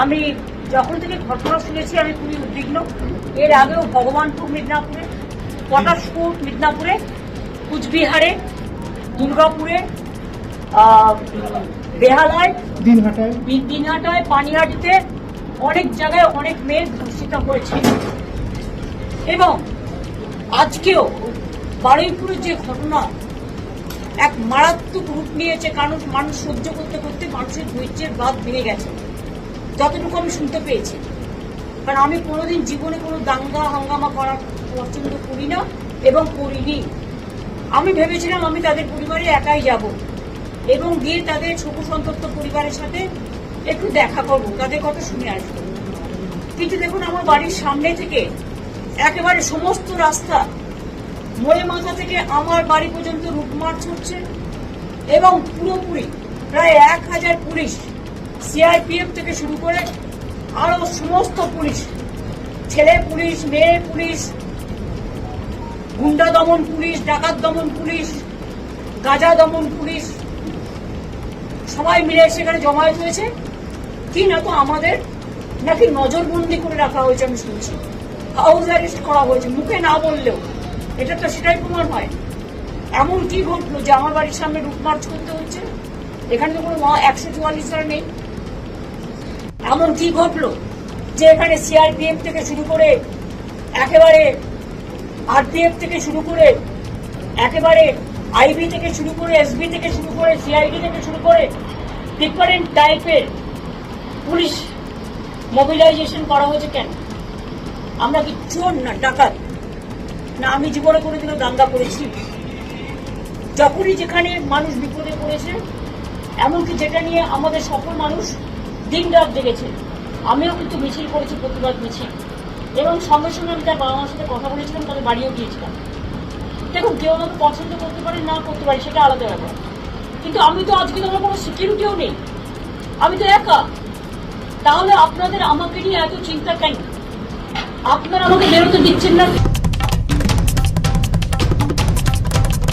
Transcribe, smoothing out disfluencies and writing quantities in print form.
আমি যখন থেকে ঘটনা শুনেছি আমি খুবই উদ্বিগ্ন। এর আগেও ভগবানপুর মিদনাপুরে, পটাশপুর মিদনাপুরে, কুচবিহারে, দুর্গাপুরে, বেহালায়, দিনহাটায়, পানিহাটিতে অনেক জায়গায় অনেক মেয়ে ধর্ষিত হয়েছে। এবং আজকেও বারুইপুরের যে ঘটনা এক মারাত্মক রূপ নিয়েছে, কারণ মানুষ সহ্য করতে করতে মানুষের ধৈর্যের বাঁধ ভেঙে গেছে, যতটুকু আমি শুনতে পেয়েছি। কারণ আমি কোনোদিন জীবনে কোনো দাঙ্গা হাঙ্গামা করার পছন্দ করি না এবং করিনি। আমি ভেবেছিলাম আমি তাদের পরিবারে একাই যাব এবং গিয়ে তাদের শোক সন্তপ্ত পরিবারের সাথে একটু দেখা করবো, তাদের কথা শুনে আসবো। কিন্তু দেখুন, আমার বাড়ির সামনে থেকে একেবারে সমস্ত রাস্তা মোড়ে মাথা থেকে আমার বাড়ি পর্যন্ত রুটমার্চ হচ্ছে এবং পুরোপুরি প্রায় 1000 পুলিশ, সিআরপিএফ থেকে শুরু করে আরো সমস্ত পুলিশ, ছেলে পুলিশ, মেয়ে পুলিশ, গুন্ডা দমন পুলিশ, ডাকাত দমন পুলিশ, গাঁজা দমন পুলিশ, সবাই মিলে সেখানে জমায়েত হয়েছে। কি না তো আমাদের নাকি নজরবন্দি করে রাখা হয়েছে, আমি শুনছি হাউস অ্যারেস্ট করা হয়েছে, মুখে না বললেও এটা তো সেটাই প্রমাণ হয়। এমন কি ঘটলো যে আমার বাড়ির সামনে রুট মার্চ করতে হচ্ছে? এখানে তো কোনো 144 নেই। এমন কি ঘটলো যে এখানে সিআরপিএফ থেকে শুরু করে একেবারে আরপিএফ থেকে শুরু করে একেবারে আইবি থেকে শুরু করে এসবি থেকে শুরু করে সিআইডি থেকে শুরু করে ডিফারেন্ট টাইপের পুলিশ মোবিলাইজেশন করা হয়েছে? কেন? আমরা কি চোর না ডাকাত? না আমি জীবনে কোনোদিনও দাঙ্গা করেছি? যখনই যেখানে মানুষ বিপদে পড়েছে, এমনকি যেটা নিয়ে আমাদের সকল মানুষ দিন রাত জেগেছে, আমিও কিন্তু মিছিল করেছি, প্রতিবাদ মিছিল, এবং সঙ্গে সঙ্গে আমি তার বাবা মার সাথে কথা বলেছিলাম, তাদের বাড়িও গিয়েছিলাম। দেখুন, কেউ আমাকে পছন্দ করতে পারে, না করতে পারে, সেটা আলাদা ব্যাপার, কিন্তু আমি তো আজকে তোমার কোনো সিকিউরিটিও নেই, আমি তো একা। তাহলে আপনাদের আমাকে নিয়ে এত চিন্তা কেন? আপনারা আমাকে বেরোতে দিচ্ছেন না।